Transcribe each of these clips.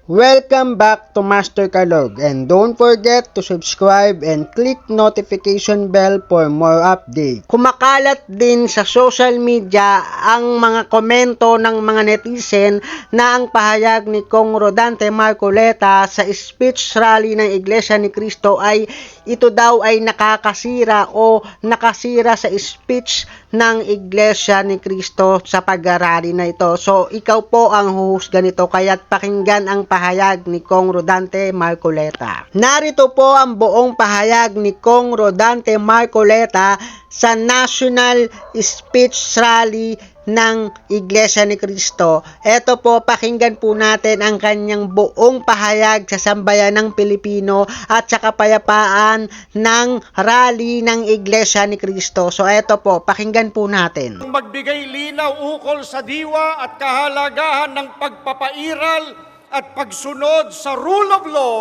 Welcome back to Master Kalog, and don't forget to subscribe and click notification bell for more updates. Kumakalat din sa social media ang mga komento ng mga netizen na ang pahayag ni Kong Rodante Marcoleta sa speech rally ng Iglesia ni Cristo ay ito daw ay nakakasira o nakasira sa speech ng Iglesia ni Cristo sa pag-rally na ito. So ikaw po ang huhusga nito, kaya't pakinggan ang pahayag ni Kong Rodante Marcoleta. Narito po ang buong pahayag ni Kong Rodante Marcoleta sa National Speech Rally ng Iglesia ni Cristo. Ito po, pakinggan po natin ang kanyang buong pahayag sa sambayan ng Pilipino at sa kapayapaan ng rally ng Iglesia ni Cristo. So ito po, pakinggan po natin. Magbigay linaw ukol sa diwa at kahalagahan ng pagpapairal at pagsunod sa rule of law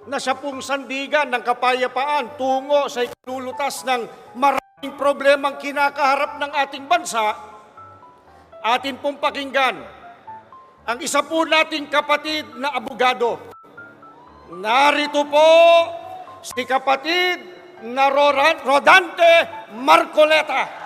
na siya pong sandigan ng kapayapaan tungo sa ikalulutas ng maraming problemang kinakaharap ng ating bansa. Atin pong pakinggan ang isa po nating kapatid na abogado. Narito po si kapatid na Rodante Marcoleta.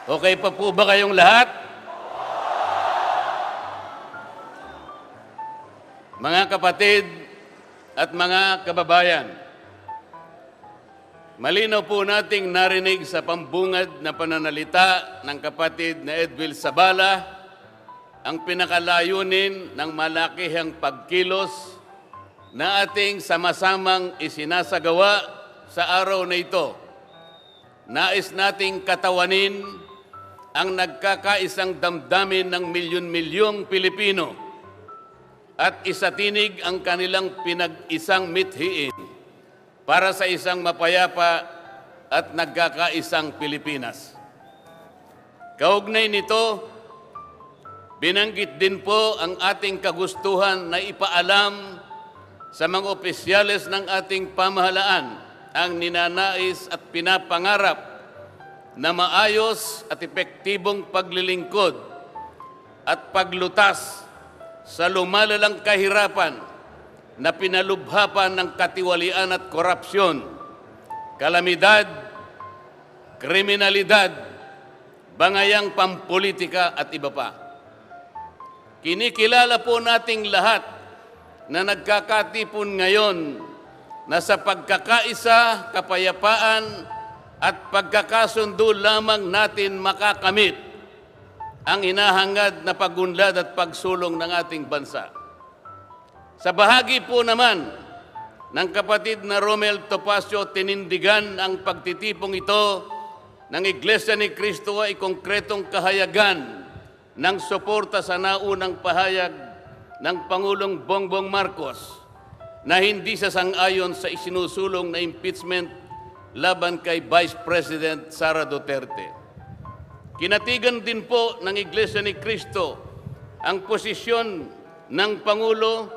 Okay pa po ba kayong lahat? Mga kapatid at mga kababayan, malinaw po nating narinig sa pambungad na pananalita ng kapatid na Edwil Sabala ang pinakalayunin ng malakihang pagkilos na ating sama-samang isinasagawa sa araw na ito. Nais nating katawanin ang nagkakaisang damdamin ng milyon-milyong Pilipino at isatinig ang kanilang pinag-isang mithiin para sa isang mapayapa at nagkakaisang Pilipinas. Kaugnay nito, binanggit din po ang ating kagustuhan na ipaalam sa mga opisyales ng ating pamahalaan ang ninanais at pinapangarap na maayos at epektibong paglilingkod at paglutas sa lumalalang kahirapan na pinalubhapan ng katiwalian at korupsyon, kalamidad, kriminalidad, bangayang pampolitika at iba pa. Kinikilala po nating lahat na nagkakatipon ngayon na sa pagkakaisa, kapayapaan at pagkakasundo lamang natin makakamit ang hinahangad na pagunlad at pagsulong ng ating bansa. Sa bahagi po naman ng kapatid na Romel Topacio, tinindigan ang pagtitipong ito ng Iglesia ni Cristo ay konkretong kahayagan ng suporta sa naunang pahayag ng Pangulong Bongbong Marcos na hindi sasang-ayon sa isinusulong na impeachment laban kay Vice President Sara Duterte. Kinatigan din po ng Iglesia ni Cristo ang posisyon ng Pangulo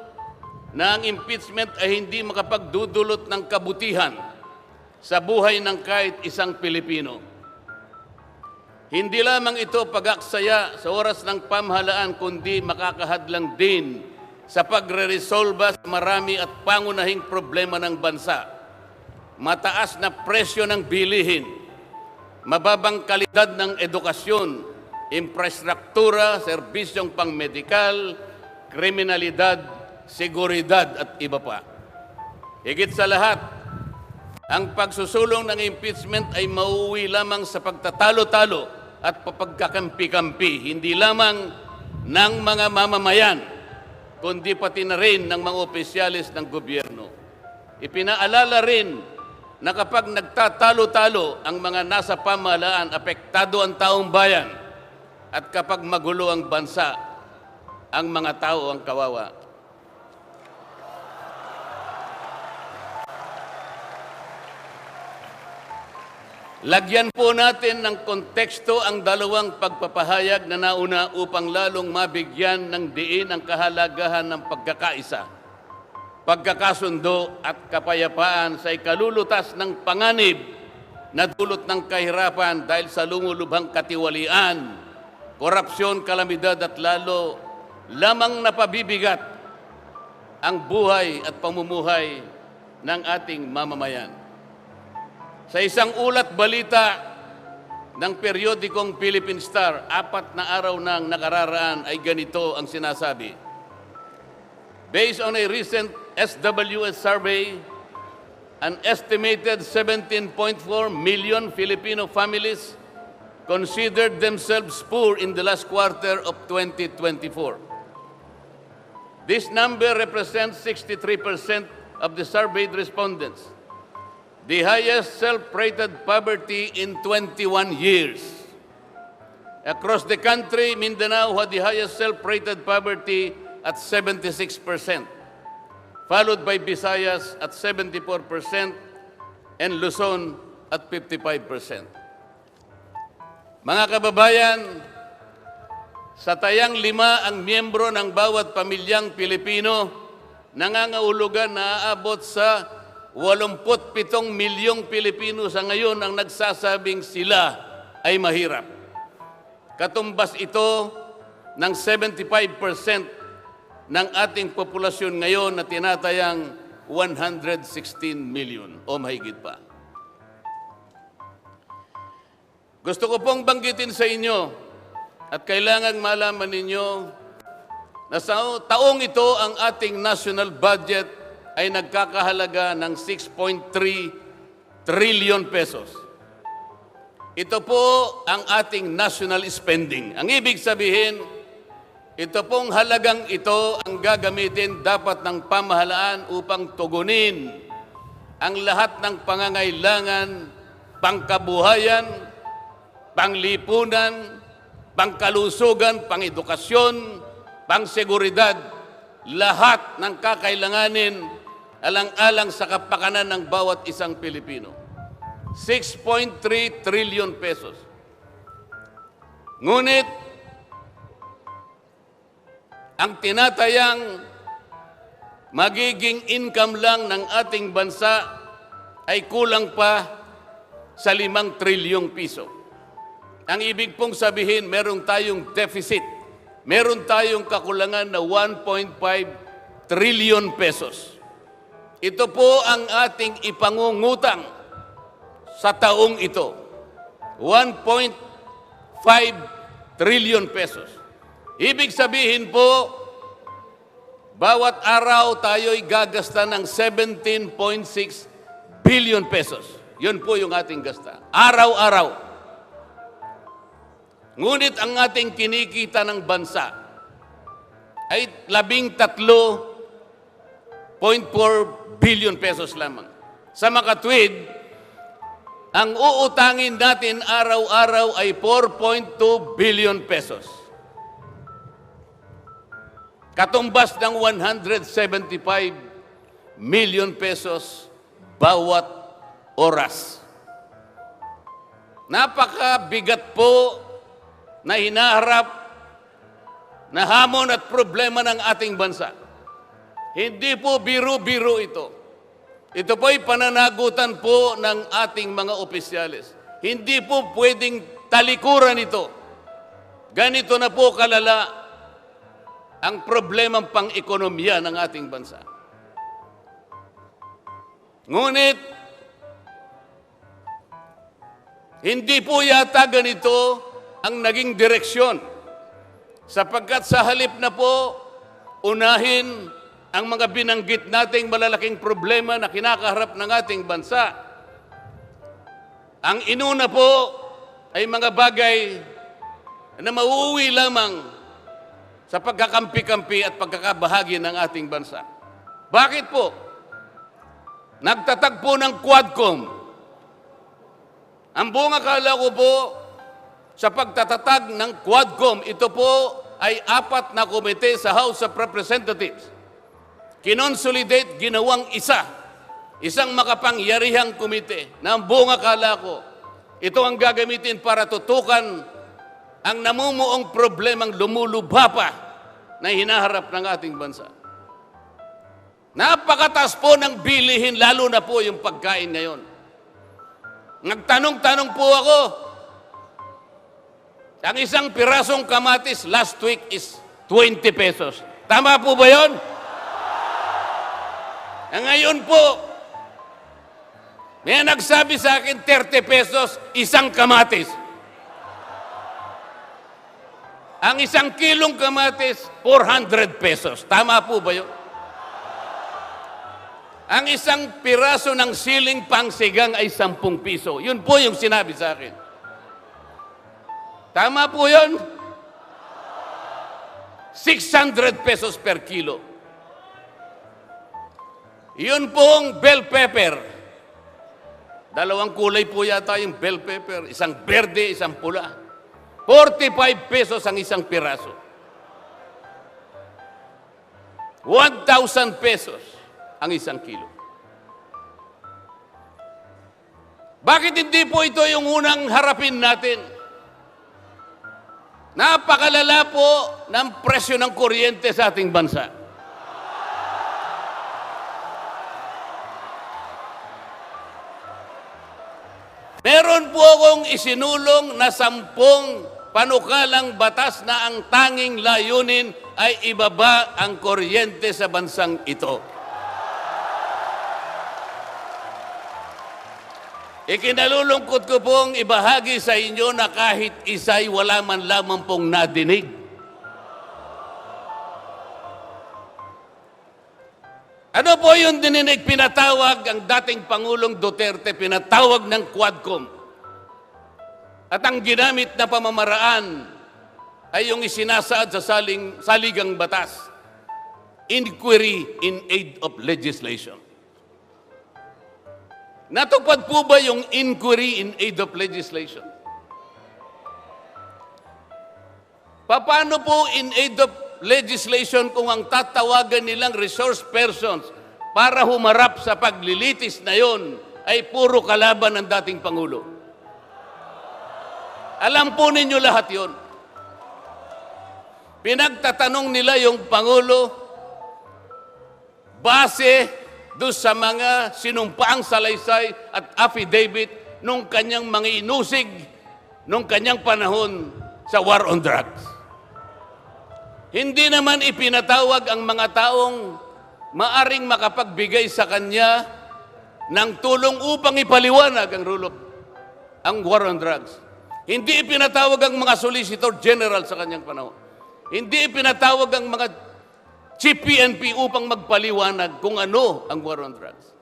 na ang impeachment ay hindi makapagdudulot ng kabutihan sa buhay ng kahit isang Pilipino. Hindi lamang ito pag-aksaya sa oras ng pamahalaan, kundi makakahadlang din sa pagre-resolba sa marami at pangunahing problema ng bansa. Mataas na presyo ng bilihin, mababang kalidad ng edukasyon, infrastruktura, serbisyong pangmedikal, kriminalidad, seguridad at iba pa. Higit sa lahat, ang pagsusulong ng impeachment ay mauuwi lamang sa pagtatalo-talo at papagkakampi-kampi, hindi lamang ng mga mamamayan, kundi pati na rin ng mga opisyalis ng gobyerno. Ipinaalala rin na kapag nagtatalo-talo ang mga nasa pamahalaan, apektado ang taong bayan. At kapag magulo ang bansa, ang mga tao ang kawawa. Lagyan po natin ng konteksto ang dalawang pagpapahayag na nauna upang lalong mabigyan ng diin ang kahalagahan ng pagkakaisa, pagkakasundo at kapayapaan sa ikalulutas ng panganib na dulot ng kahirapan dahil sa lumulubhang katiwalian, korupsyon, kalamidad at lalo lamang napabibigat ang buhay at pamumuhay ng ating mamamayan. Sa isang ulat balita ng periodikong Philippine Star, 4 na araw nang nakararaan ay ganito ang sinasabi. Based on a recent SWS survey, an estimated 17.4 million Filipino families considered themselves poor in the last quarter of 2024. This number represents 63% of the surveyed respondents, the highest self-rated poverty in 21 years. Across the country, Mindanao had the highest self-rated poverty at 76%, followed by Visayas at 74% and Luzon at 55%. Mga kababayan, sa tayang 5 ang miyembro ng bawat pamilyang Pilipino, nangangahulugan na aabot sa 87 milyong Pilipino sa ngayon ang nagsasabing sila ay mahirap. Katumbas ito ng 75% ng ating populasyon ngayon na tinatayang 116 million o mahigit pa. Gusto ko pong banggitin sa inyo at kailangang malaman ninyo na sa taong ito ang ating national budget ay nagkakahalaga ng 6.3 trillion pesos. Ito po ang ating national spending. Ang ibig sabihin, ito pong halagang ito ang gagamitin dapat ng pamahalaan upang tugunin ang lahat ng pangangailangan, pangkabuhayan, panglipunan, pangkalusugan, pangedukasyon, pangseguridad, lahat ng kakailanganin alang-alang sa kapakanan ng bawat isang Pilipino. 6.3 trillion pesos. Ngunit, ang tinatayang magiging income lang ng ating bansa ay kulang pa sa 5 trilyong piso. Ang ibig pong sabihin, meron tayong deficit. Meron tayong kakulangan na 1.5 trillion pesos. Ito po ang ating ipangungutang sa taong ito. 1.5 trillion pesos. Ibig sabihin po, bawat araw tayo'y gagasta ng 17.6 billion pesos. Yun po yung ating gasta. Araw-araw. Ngunit ang ating kinikita ng bansa ay 13.4 billion pesos lamang. Sa makatwid, ang uutangin natin araw-araw ay 4.2 billion pesos. Katumbas ng 175 million pesos bawat oras. Napakabigat po na hinaharap na hamon at problema ng ating bansa. Hindi po biro-biro ito. Ito po ay pananagutan po ng ating mga opisyalis. Hindi po pwedeng talikuran ito. Ganito na po kalala ang problemang pang-ekonomiya ng ating bansa. Ngunit, hindi po yata ganito ang naging direksyon, sapagkat sa halip na po unahin ang mga binanggit nating malalaking problema na kinakaharap ng ating bansa, ang inuna po ay mga bagay na mauuwi lamang sa pagkakampi-kampi at pagkakabahagi ng ating bansa. Bakit po? Nagtatag po ng Quadcom. Ang buong akala ko po, sa pagtatatag ng Quadcom, ito po ay 4 na komite sa House of Representatives. Kinonsolidate, ginawang isang makapangyarihang komite na ang buong akala ko Ito ang gagamitin para tutukan ang namumuong problemang lumulubha pa na hinaharap ng ating bansa. Napakataas po ng bilihin, lalo na po yung pagkain ngayon. Nagtanong-tanong po ako, ang isang pirasong kamatis last week is 20 pesos. Tama po ba yun? Ngayon po, may nagsabi sa akin 30 pesos isang kamatis. Ang isang kilong kamatis, 400 pesos. Tama po ba yun? Ang isang piraso ng siling pangsigang ay 10 piso. Yun po yung sinabi sa akin. Tama po yun? 600 pesos per kilo. Yun pong bell pepper. Dalawang kulay po yata yung bell pepper. Isang berde, isang pula. 45 pesos ang isang piraso. 1,000 pesos ang isang kilo. Bakit hindi po ito yung unang harapin natin? Napakalala po ng presyo ng kuryente sa ating bansa. Meron po akong isinulong na 10 panukalang batas na ang tanging layunin ay ibaba ang kuryente sa bansang ito. Ikinalulungkot ko pong ibahagi sa inyo na kahit isa'y wala man lamang pong nadinig. Ano po yung dininig? Pinatawag ang dating Pangulong Duterte, pinatawag ng Quadcom. At ang ginamit na pamamaraan ay yung isinasaad sa saligang batas, Inquiry in Aid of Legislation. Natupad po ba yung Inquiry in Aid of Legislation? Paano po in aid of legislation kung ang tatawagan nilang resource persons para humarap sa paglilitis na yon ay puro kalaban ng dating Pangulo? Alam po ninyo lahat yon. Pinagtatanong nila yung Pangulo base doon sa mga sinumpaang salaysay at affidavit nung kanyang mga inusig nung kanyang panahon sa war on drugs. Hindi naman ipinatawag ang mga taong maaring makapagbigay sa kanya ng tulong upang ipaliwanag ang war on drugs. Hindi ipinatawag ang mga Solicitor General sa kanyang panahon. Hindi ipinatawag ang mga Chief PNP upang magpaliwanag kung ano ang war on drugs.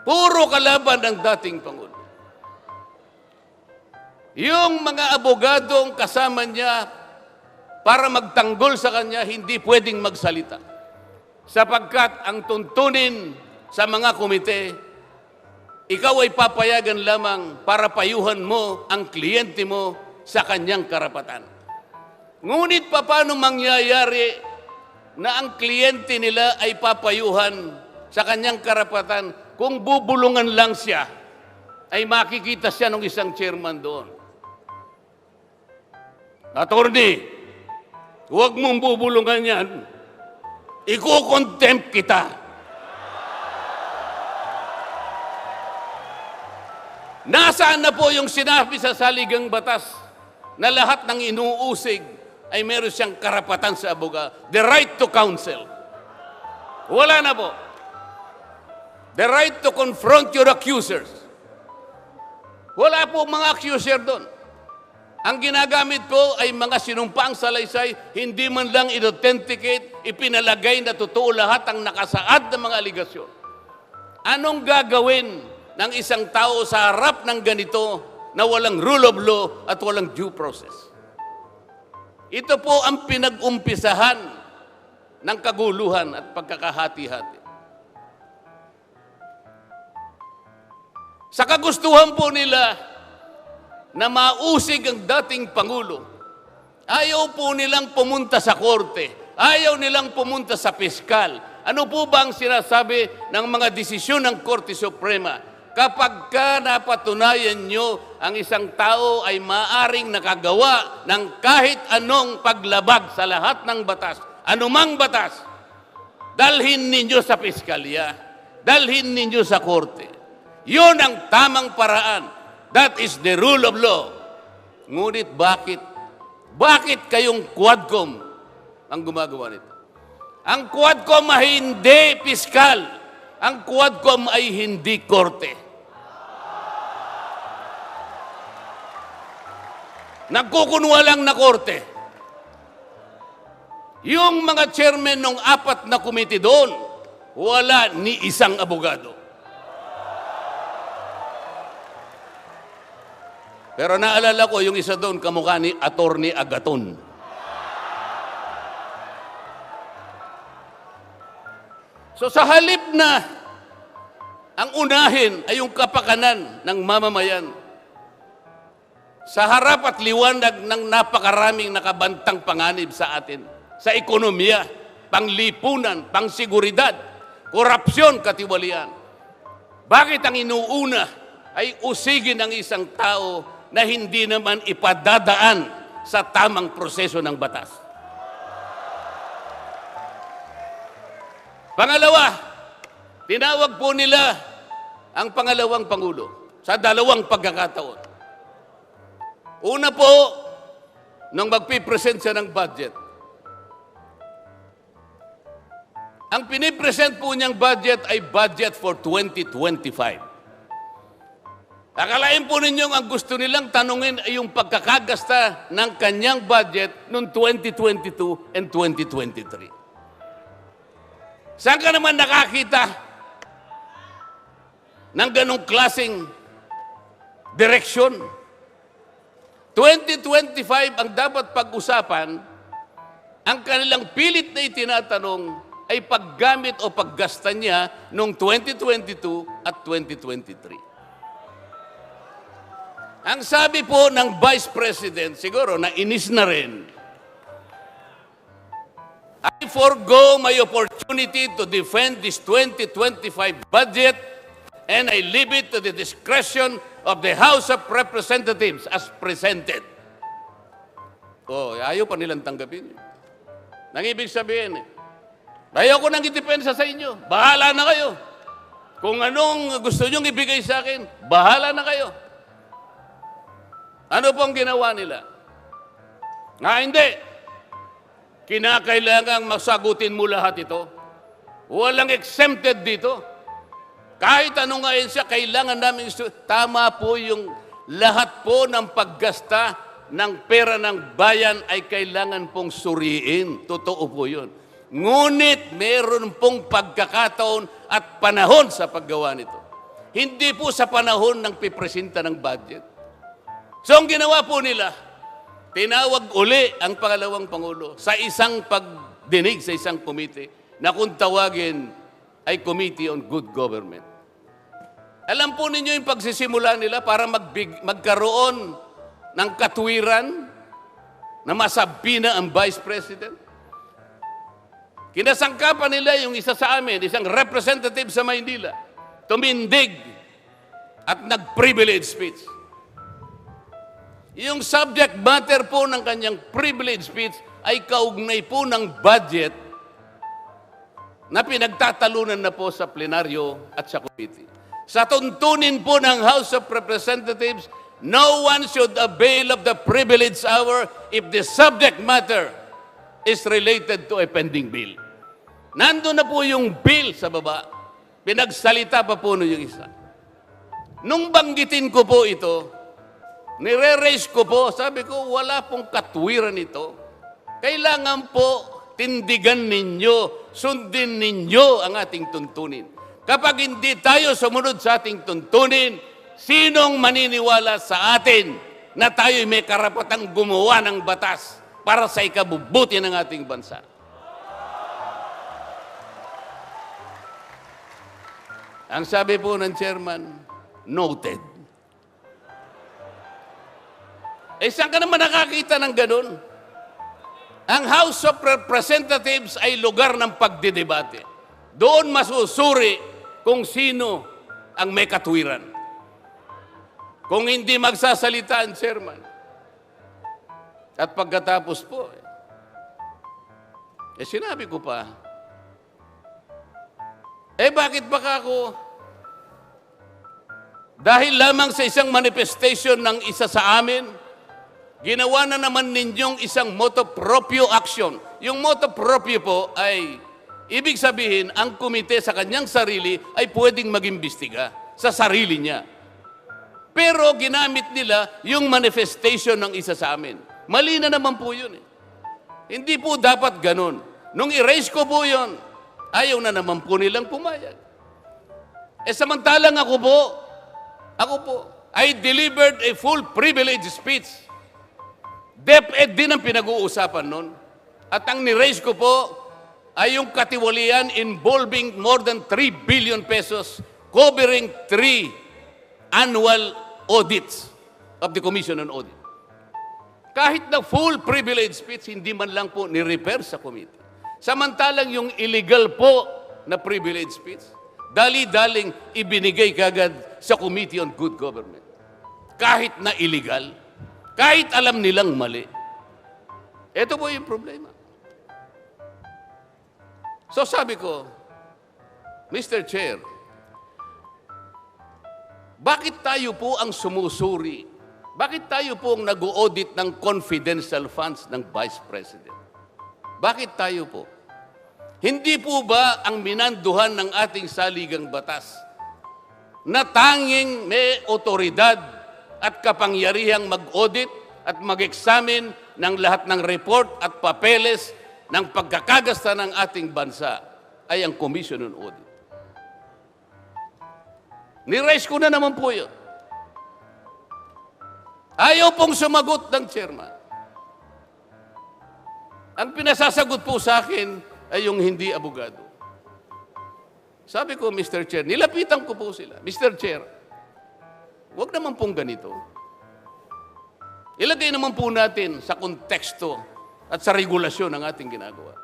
Puro kalaban ng dating Pangulo. Yung mga abogadong kasama niya para magtanggol sa kanya, hindi pwedeng magsalita. Sapagkat ang tuntunin sa mga komite, ikaw ay papayagan lamang para payuhan mo ang kliyente mo sa kanyang karapatan. Ngunit paano mangyayari na ang kliyente nila ay papayuhan sa kanyang karapatan kung bubulungan lang siya, ay makikita siya ng isang chairman doon. Attorney, huwag mong bubulungan yan. Iko-contempt kita. Nasaan na po yung sinabi sa saligang batas na lahat ng inuusig ay meron siyang karapatan sa abogado. The right to counsel. Wala na po. The right to confront your accusers. Wala po mga accuser doon. Ang ginagamit po ay mga sinumpaang salaysay, hindi man lang i-authenticate, ipinalagay na totoo lahat ang nakasaad ng mga aligasyon. Anong gagawin ng isang tao sa harap ng ganito na walang rule of law at walang due process? Ito po ang pinag-umpisahan ng kaguluhan at pagkakahati-hati. Sa kagustuhan po nila na mausig ang dating Pangulo, ayaw po nilang pumunta sa korte, ayaw nilang pumunta sa piskal. Ano po ba ang sinasabi ng mga desisyon ng Korte Suprema? Kapag ka napatunayan nyo ang isang tao ay maaring nakagawa ng kahit anong paglabag sa lahat ng batas, anumang batas. Dalhin ninyo sa piskalya, dalhin ninyo sa korte. Yun ang tamang paraan. That is the rule of law. Ngunit bakit? Bakit kayong Quadcom ang gumagawa nito? Ang Quadcom ay hindi piskal. Ang Quadcom ay hindi korte. Nagkukunwalang na korte. Yung mga chairman ng 4 na komite doon, wala ni isang abogado. Pero naalala ko, yung isa doon, kamukha ni Attorney Agaton. So sa halip na ang unahin ay yung kapakanan ng mamamayan, sa harap at liwanag ng napakaraming nakabantang panganib sa atin, sa ekonomiya, panglipunan, pangsiguridad, korupsyon, katiwalian. Bakit ang inuuna ay usigin ng isang tao na hindi naman ipadadaan sa tamang proseso ng batas? Pangalawa, tinawag po nila ang pangalawang Pangulo sa 2 pagkakataon. Una po, nung magpipresent siya ng budget. Ang pinipresent po niyang budget ay budget for 2025. Akalain po ninyong ang gusto nilang tanungin ay yung pagkakagasta ng kanyang budget noong 2022 and 2023. Saan ka naman nakakita ng ganong klaseng direksyon? 2025 ang dapat pag-usapan, ang kanilang pilit na itinatanong ay paggamit o paggasta niya noong 2022 at 2023. Ang sabi po ng Vice President, siguro nainis na rin, I forgo my opportunity to defend this 2025 budget and I leave it to the discretion of the House of Representatives as presented. Ayaw pa nilang tanggapin. Nang ibig sabihin, ayaw ko nang idepensa sa inyo. Bahala na kayo. Kung anong gusto nyong ibigay sa akin, bahala na kayo. Ano pong ginawa nila? Hindi. Kinakailangang masagutin mo lahat ito. Walang exempted dito. Kahit ano nga yun siya, kailangan namin tama po yung lahat po ng paggasta ng pera ng bayan ay kailangan pong suriin. Totoo po yun. Ngunit meron pong pagkakataon at panahon sa paggawa nito. Hindi po sa panahon ng pipresenta ng budget. So ang ginawa po nila, tinawag uli ang pangalawang Pangulo sa isang pagdinig sa isang komite na kung tawagin ay Committee on Good Government. Alam po ninyo yung pagsisimula nila para magkaroon ng katwiran na masabi na ang Vice President? Kinasangkapan nila yung isa sa amin, isang representative sa Maynila, tumindig at nag-privilege speech. Yung subject matter po ng kanyang privilege speech ay kaugnay po ng budget na pinagtatalunan na po sa plenaryo at sa committee. Sa tuntunin po ng House of Representatives, no one should avail of the privilege hour if the subject matter is related to a pending bill. Nandun na po yung bill sa baba. Pinagsalita pa po yung isa. Nung banggitin ko po ito, nire-raise ko po, sabi ko, wala pong katwiran ito. Kailangan po tindigan ninyo, sundin ninyo ang ating tuntunin. Kapag hindi tayo sumunod sa ating tuntunin, sinong maniniwala sa atin na tayo'y may karapatang gumawa ng batas para sa ikabubuti ng ating bansa? Ang sabi po ng chairman, noted. Saan ka naman nakakita ng ganun? Ang House of Representatives ay lugar ng pagdidebate. Doon masusuri kung sino ang may katwiran. kung hindi magsasalita ang chairman. At pagkatapos po, sinabi ko pa, bakit baka ako, dahil lamang sa isang manifestation ng isa sa amin, ginawa na naman ninyong isang motu proprio action. Yung motu proprio po ay, ibig sabihin, ang komite sa kanyang sarili ay pwedeng mag-imbestiga sa sarili niya. Pero ginamit nila yung manifestation ng isa sa amin. Mali na naman po yun. Hindi po dapat ganun. Nung erase ko po yun, ayaw na naman po nilang pumayag. Samantalang ako po, I delivered a full privilege speech. DepEd din ang pinag-uusapan nun. At ang ni-raise ko po ay yung katiwalian involving more than 3 billion pesos covering 3 annual audits of the Commission on Audit. Kahit na full privilege speech, hindi man lang po ni-repair sa committee. Samantalang yung illegal po na privilege speech, dali-daling ibinigay kagad sa Committee on Good Government. Kahit na illegal, kahit alam nilang mali. Ito po yung problema. So sabi ko, Mr. Chair, bakit tayo po ang sumusuri? Bakit tayo po ang nag-audit ng confidential funds ng Vice President? Bakit tayo po? Hindi po ba ang minanduhan ng ating saligang batas na tanging may otoridad at kapangyarihang mag-audit at mag-examine ng lahat ng report at papeles ng pagkakagasta ng ating bansa ay ang Commission on Audit? Ni-raise ko na naman po yun. Ayaw pong sumagot ng chairman. Ang pinasasagot po sa akin ay yung hindi abogado. Sabi ko, Mr. Chair, nilapitan ko po sila. Mr. Chair, huwag naman pong ganito. Ilagay naman po natin sa konteksto at sa regulasyon ng ating ginagawa.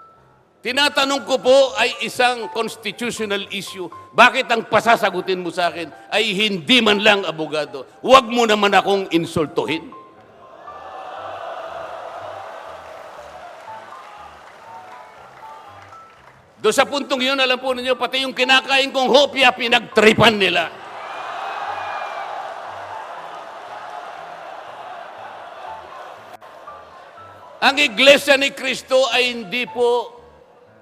Tinatanong ko po ay isang constitutional issue. Bakit ang pasasagutin mo sa akin ay hindi man lang abogado? Huwag mo naman akong insultuhin. Doon sa puntong yun, alam po ninyo, pati yung kinakain kong hopya, pinagtripan nila. Ang Iglesia ni Cristo ay hindi po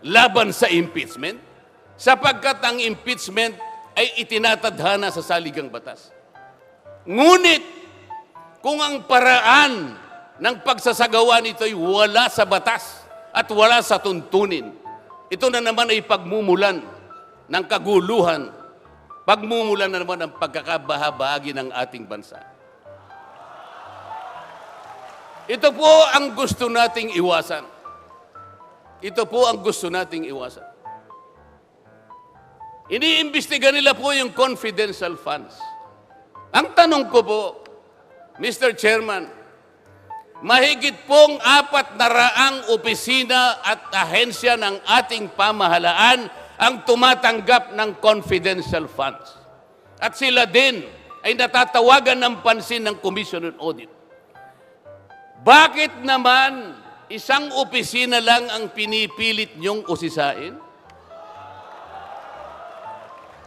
laban sa impeachment, sapagkat ang impeachment ay itinatadhana sa saligang batas. Ngunit, kung ang paraan ng pagsasagawa nito ay wala sa batas at wala sa tuntunin, ito na naman ay pagmumulan ng kaguluhan, pagmumulan na naman ng pagkakabahabahagi ng ating bansa. Ito po ang gusto nating iwasan. Ito po ang gusto nating iwasan. Iniimbestiga nila po yung confidential funds. Ang tanong ko po, Mr. Chairman, mahigit pong 400 opisina at ahensya ng ating pamahalaan ang tumatanggap ng confidential funds. At sila din ay natatawagan ng pansin ng Commission on Audit. Bakit naman isang opisina lang ang pinipilit niyong usisain?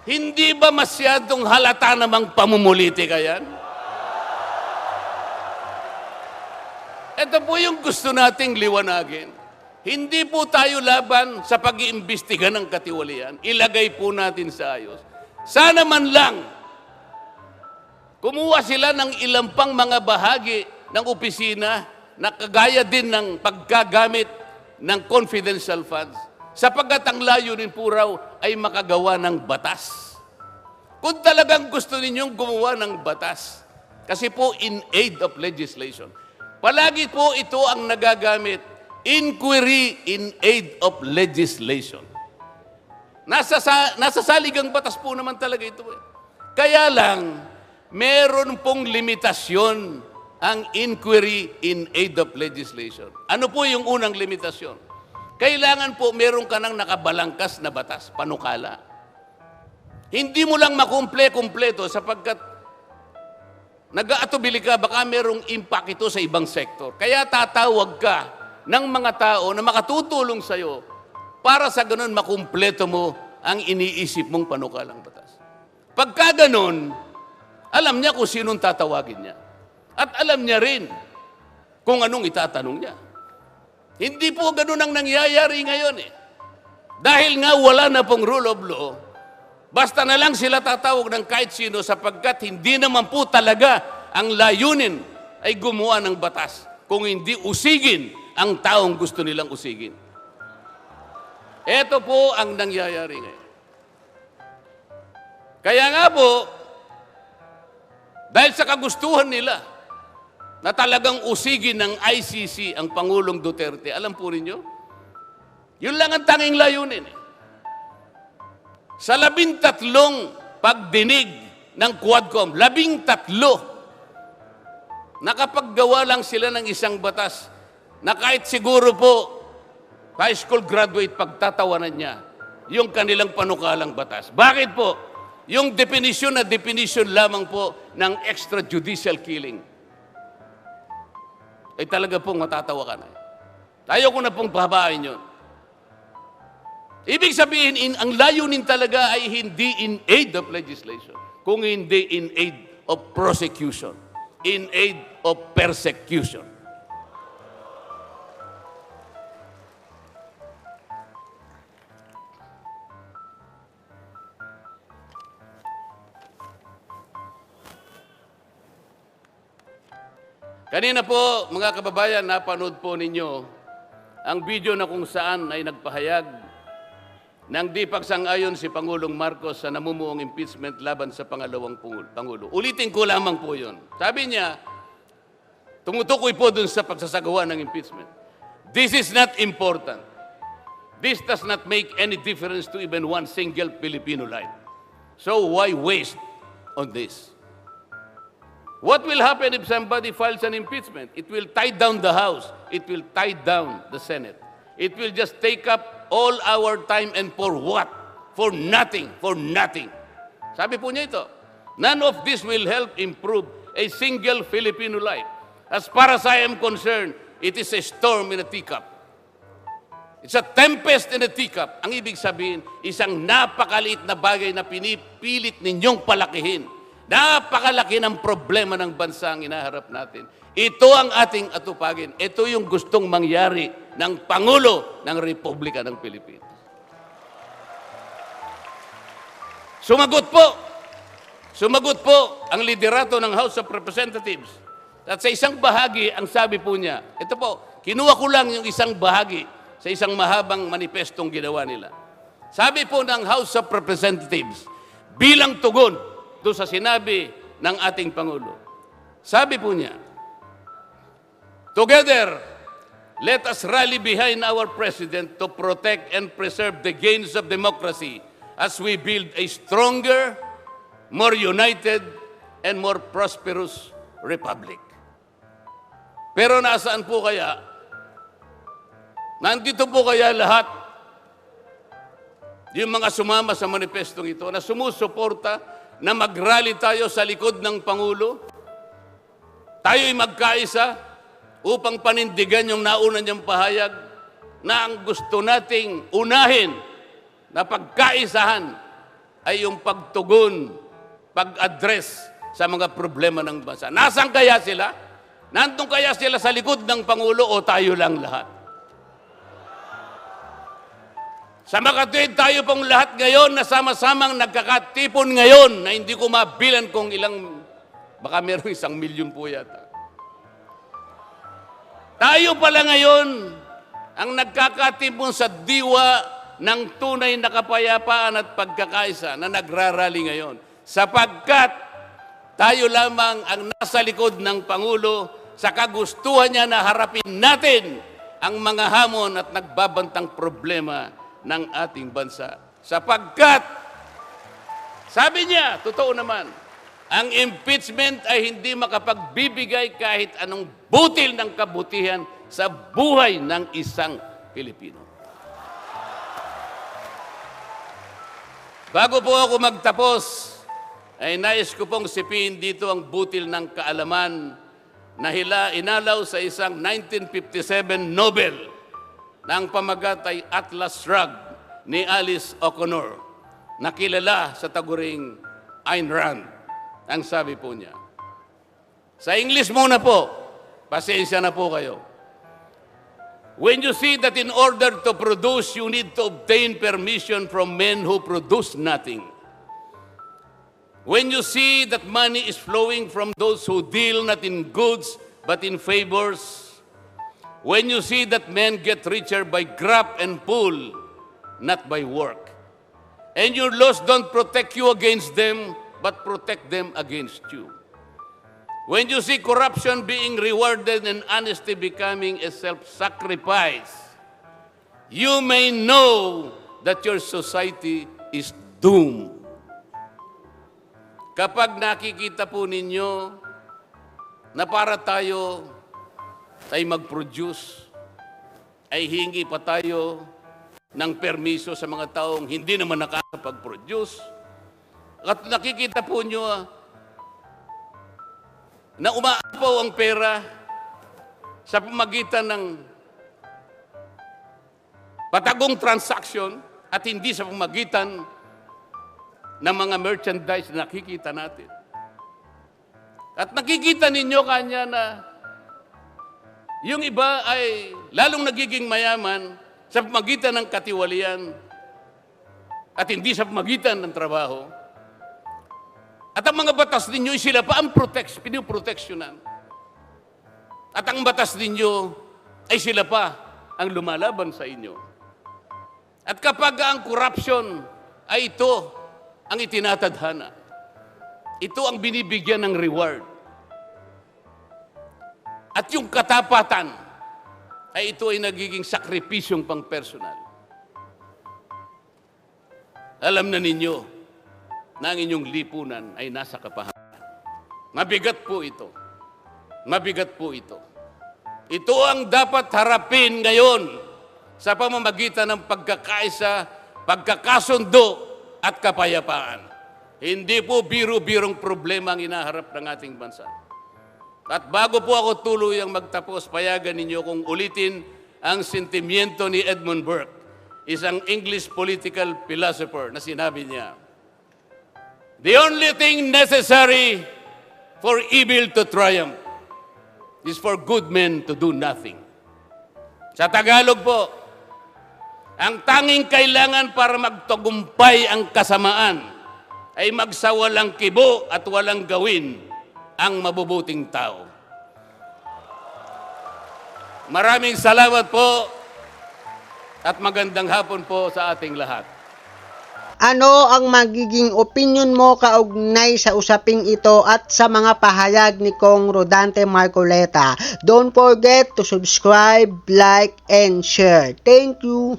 Hindi ba masyadong halata namang pamumuliti ka yan? Ito po yung gusto nating liwanagin. Hindi po tayo laban sa pag-iimbestiga ng katiwalian. Ilagay po natin sa ayos. Sana man lang, kumuha sila ng ilang pang mga bahagi ng opisina na kagaya din ng paggagamit ng confidential funds, sapagkat ang layunin po raw ay makagawa ng batas. Kung talagang gusto ninyong gumawa ng batas, kasi po in aid of legislation, palagi po ito ang nagagamit, inquiry in aid of legislation. Nasa saligang batas po naman talaga ito. Kaya lang, meron pong limitasyon ang inquiry in aid of legislation. Ano po yung unang limitasyon? Kailangan po meron ka ng nakabalangkas na batas, panukala. Hindi mo lang makumple-kumpleto sapagkat nag-aatubili ka, baka merong impact ito sa ibang sektor. Kaya tatawag ka ng mga tao na makatutulong sa'yo para sa ganun makumpleto mo ang iniisip mong panukalang batas. Pagka ganun, alam niya kung sinong tatawagin niya. At alam niya rin kung anong itatanong niya. Hindi po ganun ang nangyayari ngayon eh. Dahil nga wala na pong rule of law, basta na lang sila tatawag ng kahit sino sapagkat hindi naman po talaga ang layunin ay gumawa ng batas kung hindi usigin ang taong gusto nilang usigin. Ito po ang nangyayari ngayon. Kaya nga po, dahil sa kagustuhan nila na talagang usigin ng ICC ang Pangulong Duterte, alam po ninyo, yun lang ang tanging layunin eh. Sa 13 pagdinig ng Quadcom, 13, nakapaggawa lang sila ng isang batas na kahit siguro po high school graduate pagtatawanan niya yung kanilang panukalang batas. Bakit po? Yung definition na definition lamang po ng extrajudicial killing. Ay talaga pong matatawa ka na. Ayaw ko na pong pahabain yun. Ibig sabihin, ang layunin talaga ay hindi in aid of legislation, kung hindi in aid of prosecution, in aid of persecution. Kanina po, mga kababayan, napanood po ninyo ang video na kung saan ay nagpahayag ng di pagsang-ayon si Pangulong Marcos sa namumuong impeachment laban sa pangalawang Pangulo. Ulitin ko lamang po yun. Sabi niya, tumutukoy po dun sa pagsasagawa ng impeachment. This is not important. This does not make any difference to even one single Filipino life. So why waste on this? What will happen if somebody files an impeachment? It will tie down the House. It will tie down the Senate. It will just take up all our time and for what? For nothing. For nothing. Sabi po niya ito, none of this will help improve a single Filipino life. As far as I am concerned, it is a storm in a teacup. It's a tempest in a teacup. Ang ibig sabihin, isang napakaliit na bagay na pinipilit ninyong palakihin. Napakalaki ng problema ng bansa ang inaharap natin. Ito ang ating atupagin. Ito yung gustong mangyari ng Pangulo ng Republika ng Pilipinas. Sumagot po ang liderato ng House of Representatives. At sa isang bahagi, ang sabi po niya, ito po, kinuha ko lang yung isang bahagi sa isang mahabang manifestong ginawa nila. Sabi po ng House of Representatives, bilang tugon doon sa sinabi ng ating Pangulo. Sabi po niya, together, let us rally behind our President to protect and preserve the gains of democracy as we build a stronger, more united, and more prosperous republic. Pero nasaan po kaya? Nandito po kaya lahat yung mga sumama sa manifestong ito na sumusuporta na mag-rally tayo sa likod ng Pangulo? Tayo'y magkaisa upang panindigan yung nauna niyang pahayag na ang gusto nating unahin na pagkaisahan ay yung pagtugon, pag-address sa mga problema ng bansa. Nasaan kaya sila? Nandun kaya sila sa likod ng Pangulo o tayo lang lahat? Sa makatuwid tayo pong lahat ngayon na sama-samang nagkakatipon ngayon na hindi ko mabilan kung ilang, baka meron 1 milyon po yata. Tayo pala ngayon ang nagkakatipon sa diwa ng tunay na kapayapaan at pagkakaisa na nagrarally ngayon. Sapagkat tayo lamang ang nasa likod ng Pangulo sa kagustuhan niya na harapin natin ang mga hamon at nagbabantang problema ng ating bansa. Sapagkat, sabi niya, totoo naman, ang impeachment ay hindi makapagbibigay kahit anong butil ng kabutihan sa buhay ng isang Pilipino. Bago po ako magtapos, ay nais ko pong sipiin dito ang butil ng kaalaman na inalaw sa isang 1957 Nobel na ang pamagat ay Atlas Shrugged ni Alice O'Connor, na kilala sa taguring Ayn Rand. Ang sabi po niya, sa English muna po, pasensya na po kayo. When you see that in order to produce, you need to obtain permission from men who produce nothing. When you see that money is flowing from those who deal not in goods but in favors. When you see that men get richer by grab and pull, not by work. And your laws don't protect you against them, but protect them against you. When you see corruption being rewarded and honesty becoming a self-sacrifice, you may know that your society is doomed. Kapag nakikita po ninyo na para tayo ay mag-produce, ay hingi pa tayo ng permiso sa mga taong hindi naman nakakapag-produce, at nakikita po nyo na umaapaw ang pera sa pamagitan ng patagong transaction at hindi sa pamagitan ng mga merchandise na nakikita natin. At nakikita ninyo kanya na yung iba ay lalong nagiging mayaman sa pamagitan ng katiwalian at hindi sa pamagitan ng trabaho. At ang mga batas ninyo, sila pa ang pinoproteksyonan. At ang batas ninyo ay sila pa ang lumalaban sa inyo. At kapag ang corruption ay ito ang itinatadhana, ito ang binibigyan ng reward. At yung katapatan ay ito ay nagiging sakripisyong pang-personal. Alam na ninyo na ang inyong lipunan ay nasa kapahaman. Mabigat po ito. Mabigat po ito. Ito ang dapat harapin ngayon sa pamamagitan ng pagkakaisa, pagkakasundo at kapayapaan. Hindi po biro-birong problema ang inaharap ng ating bansa. At bago po ako tuluyang magtapos, payagan ninyo kung ulitin ang sentimiento ni Edmund Burke, isang English political philosopher, na sinabi niya, "The only thing necessary for evil to triumph is for good men to do nothing." Sa Tagalog po, ang tanging kailangan para magtagumpay ang kasamaan ay magsawalang kibo at walang gawin ang mabubuting tao. Maraming salamat po at magandang hapon po sa ating lahat. Ano ang magiging opinion mo kaugnay sa usaping ito at sa mga pahayag ni Kong Rodante Marcoleta? Don't forget to subscribe, like, and share. Thank you!